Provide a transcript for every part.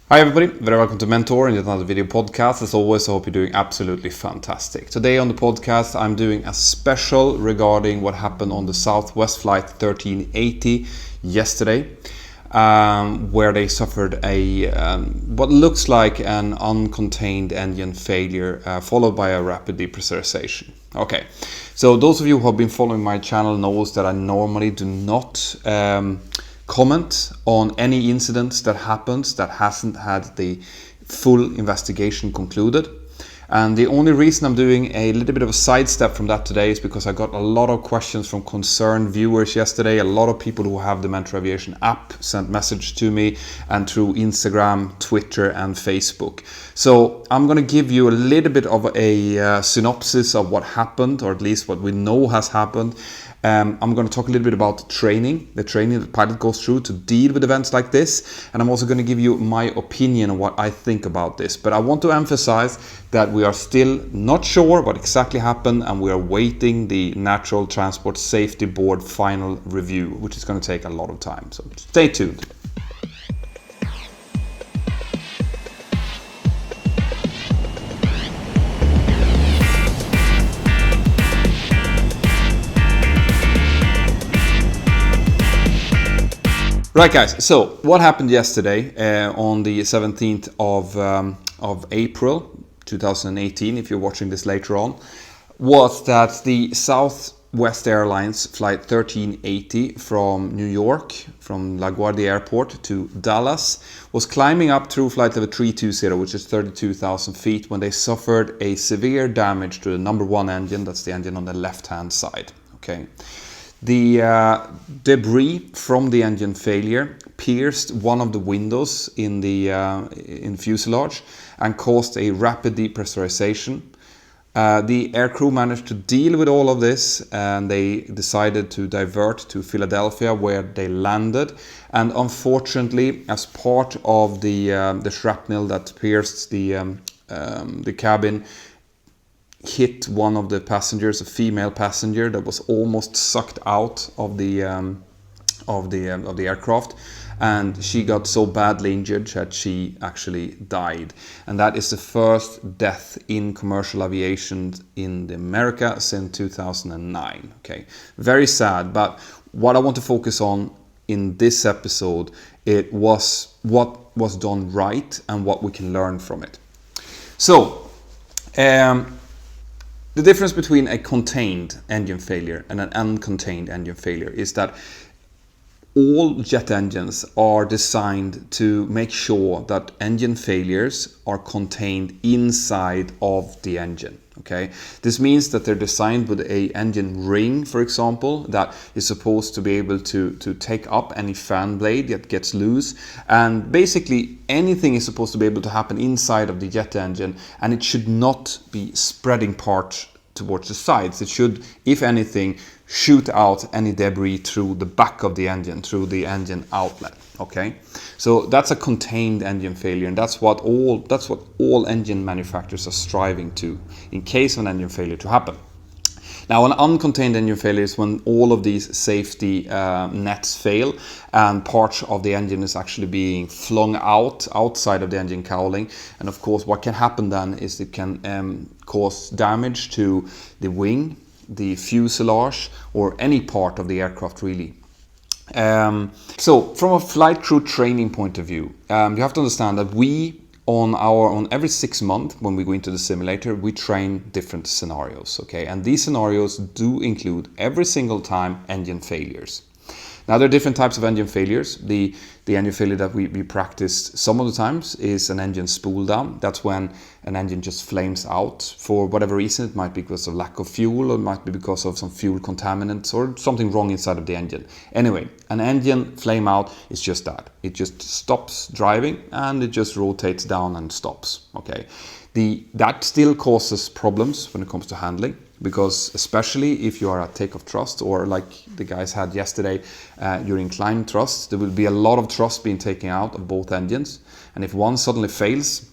Hi everybody, very welcome to Mentour and another video podcast. As always, I hope you're doing absolutely fantastic. Today on the podcast, I'm doing a special regarding what happened on the Southwest Flight 1380 yesterday, where they suffered a what looks like an uncontained engine failure, followed by a rapid depressurization. Okay, so those of you who have been following my channel knows that I normally do not comment on any incidents that happens that hasn't had the full investigation concluded. And the only reason I'm doing a little bit of a sidestep from that today is because I got a lot of questions from concerned viewers yesterday. A lot of people who have the Mentour Aviation app sent message to me and through Instagram, Twitter and Facebook. So I'm going to give you a little bit of a synopsis of what happened, or at least what we know has happened. I'm going to talk a little bit about the training that pilot goes through to deal with events like this. And I'm also going to give you my opinion on what I think about this. But I want to emphasize that we are still not sure what exactly happened, and we are waiting the Natural Transport Safety Board final review, which is going to take a lot of time. So stay tuned. Right guys, so what happened yesterday on the 17th of April 2018, if you're watching this later on, was that the Southwest Airlines flight 1380 from New York, from LaGuardia Airport to Dallas, was climbing up through flight level 320, which is 32,000 feet, when they suffered a severe damage to the number one engine. That's the engine on the left-hand side. Okay. The debris from the engine failure pierced one of the windows in the fuselage and caused a rapid depressurization. The aircrew managed to deal with all of this, and they decided to divert to Philadelphia, where they landed. And unfortunately, as part of the shrapnel that pierced the cabin, hit one of the passengers, a female passenger that was almost sucked out of the aircraft, and she got so badly injured that she actually died. And that is the first death in commercial aviation in America since 2009. Okay, very sad. But what I want to focus on in this episode, it was what was done right and what we can learn from it. So the difference between a contained engine failure and an uncontained engine failure is that all jet engines are designed to make sure that engine failures are contained inside of the engine. Okay, this means that they're designed with a engine ring, for example, that is supposed to be able to take up any fan blade that gets loose, and basically anything is supposed to be able to happen inside of the jet engine, and it should not be spreading parts towards the sides. It should, if anything, shoot out any debris through the back of the engine, through the engine outlet. Okay, so that's a contained engine failure, and that's what all engine manufacturers are striving to, in case of an engine failure to happen. Now, an uncontained engine failure is when all of these safety nets fail and parts of the engine is actually being flung outside of the engine cowling. And of course, what can happen then is it can cause damage to the wing, the fuselage, or any part of the aircraft really. So from a flight crew training point of view, you have to understand that we on every 6 months when we go into the simulator, we train different scenarios. Okay, and these scenarios do include every single time engine failures. Now, there are different types of engine failures. The engine failure that we practice some of the times is an engine spool down. That's when an engine just flames out for whatever reason. It might be because of lack of fuel, or it might be because of some fuel contaminants or something wrong inside of the engine. Anyway, an engine flame out is just that. It just stops driving and it just rotates down and stops. Okay, that still causes problems when it comes to handling, because especially if you are at takeoff thrust, or like the guys had yesterday during climb thrust, there will be a lot of thrust being taken out of both engines, and if one suddenly fails,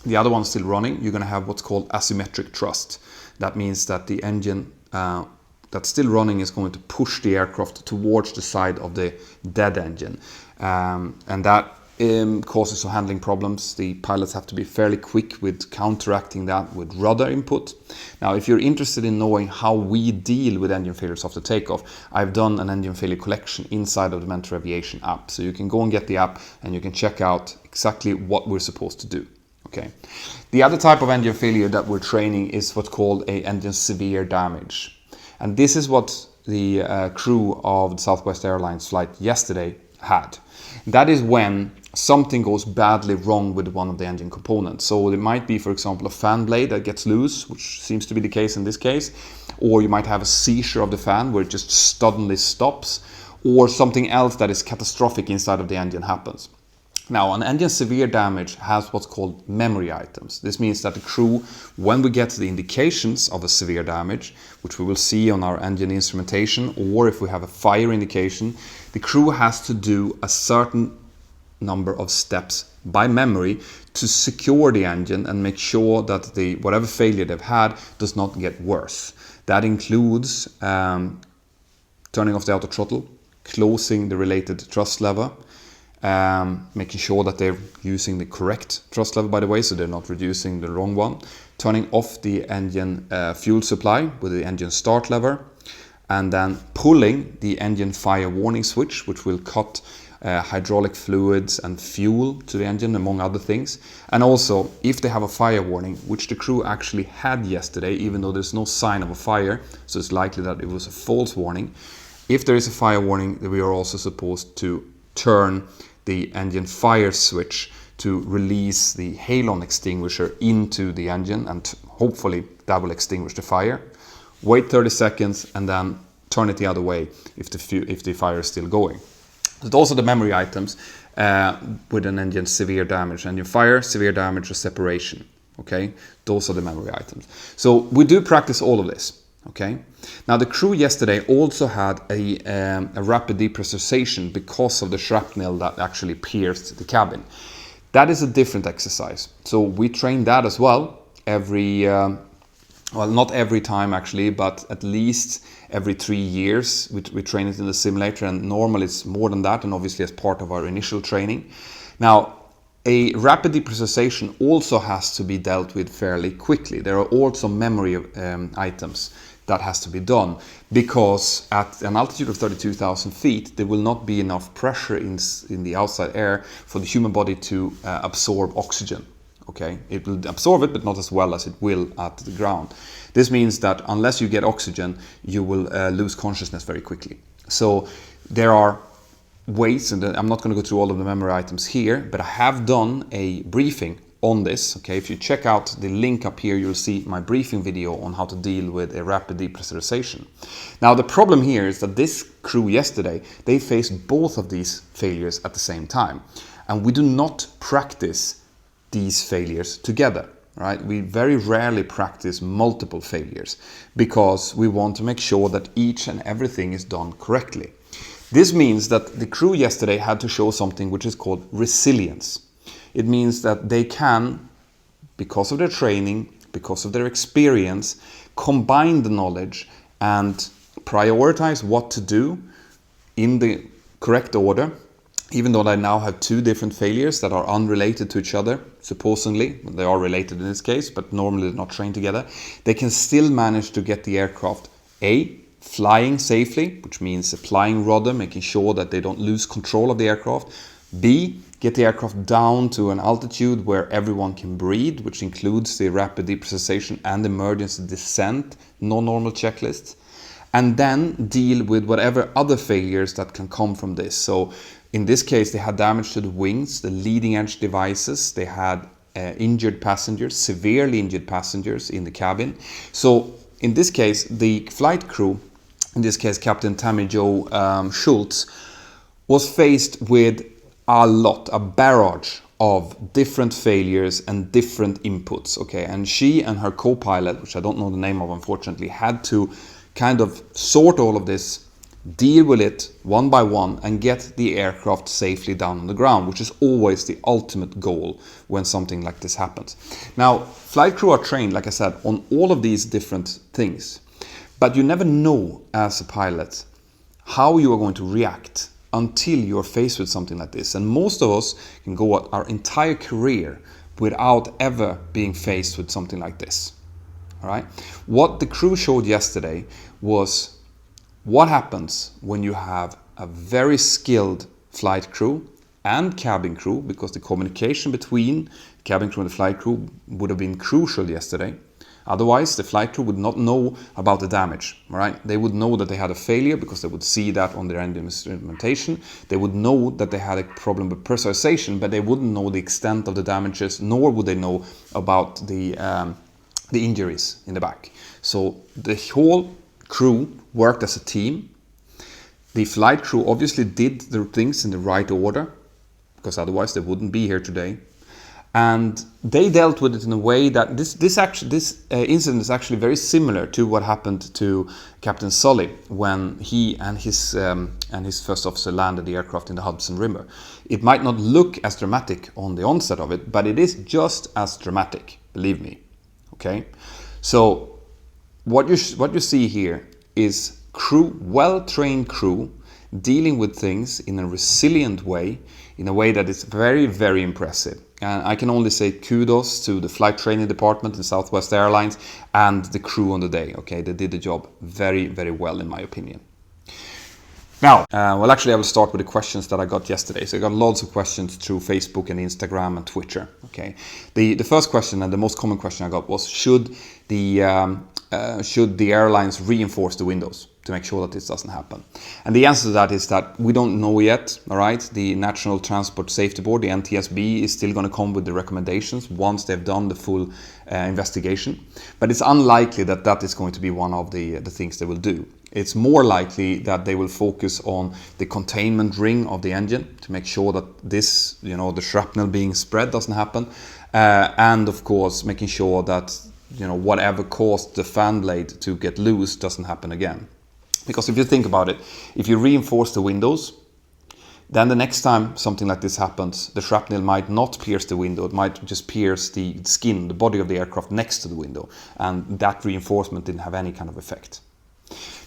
the other one's still running, you're going to have what's called asymmetric thrust. That means that the engine that's still running is going to push the aircraft towards the side of the dead engine, and that causes of handling problems. The pilots have to be fairly quick with counteracting that with rudder input. Now, if you're interested in knowing how we deal with engine failures after takeoff, I've done an engine failure collection inside of the Mentour Aviation app. So you can go and get the app and you can check out exactly what we're supposed to do. Okay. The other type of engine failure that we're training is what's called a engine severe damage. And this is what the crew of the Southwest Airlines flight yesterday had. That is when something goes badly wrong with one of the engine components. So it might be, for example, a fan blade that gets loose, which seems to be the case in this case, or you might have a seizure of the fan where it just suddenly stops, or something else that is catastrophic inside of the engine happens. Now, an engine severe damage has what's called memory items. This means that the crew, when we get the indications of a severe damage, which we will see on our engine instrumentation, or if we have a fire indication, the crew has to do a certain number of steps by memory to secure the engine and make sure that the whatever failure they've had does not get worse. That includes turning off the auto throttle, closing the related thrust lever, making sure that they're using the correct thrust level, by the way, so they're not reducing the wrong one, turning off the engine fuel supply with the engine start lever, and then pulling the engine fire warning switch, which will cut hydraulic fluids and fuel to the engine, among other things. And also, if they have a fire warning, which the crew actually had yesterday, even though there's no sign of a fire, so it's likely that it was a false warning. If there is a fire warning, we are also supposed to turn the engine fire switch to release the halon extinguisher into the engine, and hopefully that will extinguish the fire. Wait 30 seconds and then turn it the other way if the fire is still going. So those are the memory items with an engine severe damage. Engine fire, severe damage, or separation. Okay, those are the memory items. So we do practice all of this. Okay. Now the crew yesterday also had a rapid depressurization because of the shrapnel that actually pierced the cabin. That is a different exercise. So we train that as well every, well, not every time actually, but at least every 3 years we train it in the simulator, and normally it's more than that, and obviously as part of our initial training. Now, a rapid depressurization also has to be dealt with fairly quickly. There are also memory items that has to be done, because at an altitude of 32,000 feet, there will not be enough pressure in the outside air for the human body to absorb oxygen. Okay, it will absorb it, but not as well as it will at the ground. This means that unless you get oxygen, you will lose consciousness very quickly. So there are ways, and I'm not going to go through all of the memory items here, but I have done a briefing on this. Okay, if you check out the link up here, you'll see my briefing video on how to deal with a rapid depressurization. Now, the problem here is that this crew yesterday, they faced both of these failures at the same time, and we do not practice these failures together, right? We very rarely practice multiple failures because we want to make sure that each and everything is done correctly. This means that the crew yesterday had to show something which is called resilience. It means that they can, because of their training, because of their experience, combine the knowledge and prioritize what to do in the correct order. Even though they now have two different failures that are unrelated to each other, supposedly, they are related in this case, but normally they're not trained together, they can still manage to get the aircraft, A, flying safely, which means applying rudder, making sure that they don't lose control of the aircraft, B, get the aircraft down to an altitude where everyone can breathe, which includes the rapid depressurization and emergency descent, non-normal checklists, and then deal with whatever other failures that can come from this. So in this case, they had damage to the wings, the leading edge devices. They had injured passengers, severely injured passengers in the cabin. So in this case, the flight crew, in this case, Captain Tammy Jo Schultz, was faced with a barrage of different failures and different inputs. Okay, and she and her co-pilot, which I don't know the name of unfortunately, had to kind of sort all of this, deal with it one by one, and get the aircraft safely down on the ground, which is always the ultimate goal when something like this happens. Now, flight crew are trained, like I said, on all of these different things, but you never know as a pilot how you are going to react until you're faced with something like this. And most of us can go our entire career without ever being faced with something like this. All right. What the crew showed yesterday was what happens when you have a very skilled flight crew and cabin crew, because the communication between cabin crew and the flight crew would have been crucial yesterday. Otherwise, the flight crew would not know about the damage. All right? They would know that they had a failure because they would see that on their engine instrumentation. They would know that they had a problem with pressurization, but they wouldn't know the extent of the damages, nor would they know about the injuries in the back. So the whole crew worked as a team. The flight crew obviously did the things in the right order, because otherwise they wouldn't be here today. And they dealt with it in a way that this incident is actually very similar to what happened to Captain Sully when he and his first officer landed the aircraft in the Hudson River. It might not look as dramatic on the onset of it, but it is just as dramatic, believe me. Okay, so what you see here is well-trained crew dealing with things in a resilient way, in a way that is very, very impressive. And I can only say kudos to the flight training department in Southwest Airlines and the crew on the day. Okay, they did the job very, very well, in my opinion. Now, well, actually, I will start with the questions that I got yesterday. So I got lots of questions through Facebook and Instagram and Twitter. Okay, the first question and the most common question I got was, should the airlines reinforce the windows to make sure that this doesn't happen? And the answer to that is that we don't know yet. All right, the National Transport Safety Board, the NTSB, is still going to come with the recommendations once they've done the full investigation. But it's unlikely that that is going to be one of the things they will do. It's more likely that they will focus on the containment ring of the engine to make sure that this, the shrapnel being spread doesn't happen, and of course making sure that whatever caused the fan blade to get loose doesn't happen again. Because if you think about it, if you reinforce the windows, then the next time something like this happens, the shrapnel might not pierce the window, it might just pierce the skin, the body of the aircraft next to the window, and that reinforcement didn't have any kind of effect.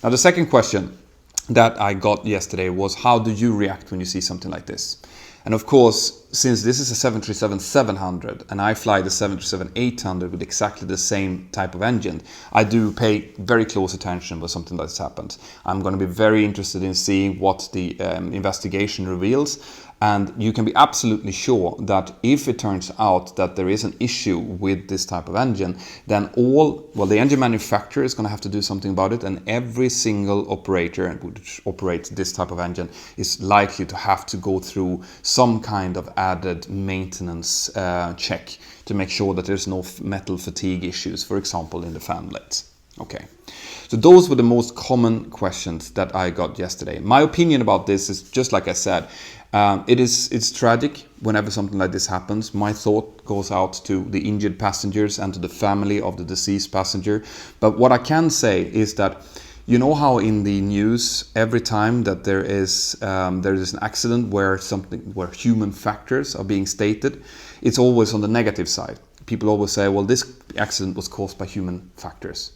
Now, the second question that I got yesterday was, how do you react when you see something like this? And of course, since this is a 737-700 and I fly the 737-800 with exactly the same type of engine, I do pay very close attention when something like this happens. I'm going to be very interested in seeing what the investigation reveals. And you can be absolutely sure that if it turns out that there is an issue with this type of engine, then the engine manufacturer is going to have to do something about it, and every single operator which operates this type of engine is likely to have to go through some kind of added maintenance check to make sure that there's no metal fatigue issues, for example, in the fan blades. Okay, so those were the most common questions that I got yesterday. My opinion about this is just like I said. It's tragic whenever something like this happens. My thought goes out to the injured passengers and to the family of the deceased passenger. But what I can say is that, you know how in the news every time that there is an accident where human factors are being stated, it's always on the negative side. People always say, well, this accident was caused by human factors.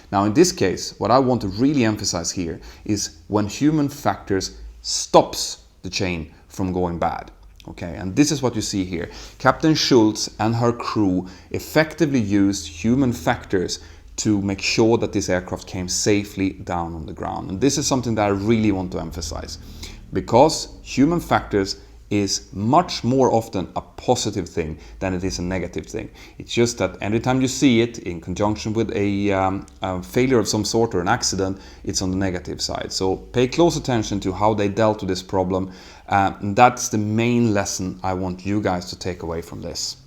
Now, in this case, what I want to really emphasize here is when human factors stops the chain from going bad. Okay, and this is what you see here. Captain Schultz and her crew effectively used human factors to make sure that this aircraft came safely down on the ground. And this is something that I really want to emphasize, because human factors is much more often a positive thing than it is a negative thing. It's just that every time you see it in conjunction with a failure of some sort or an accident, it's on the negative side. So pay close attention to how they dealt with this problem. And that's the main lesson I want you guys to take away from this.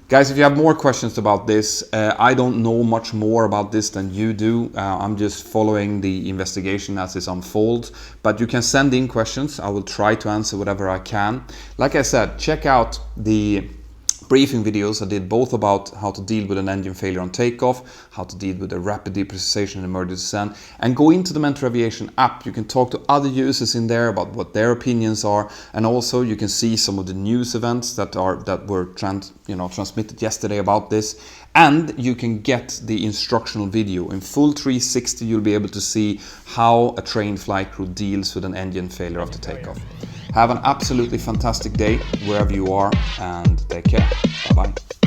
Guys, if you have more questions about this, I don't know much more about this than you do. I'm just following the investigation as it unfolds. But you can send in questions. I will try to answer whatever I can. Like I said, check out the briefing videos I did both about how to deal with an engine failure on takeoff, how to deal with a rapid depressurization and emergency descent, and go into the Mentour Aviation app. You can talk to other users in there about what their opinions are, and also you can see some of the news events that were transmitted yesterday about this, and you can get the instructional video in full 360. You'll be able to see how a trained flight crew deals with an engine failure after takeoff. Have an absolutely fantastic day wherever you are, and take care. Bye-bye.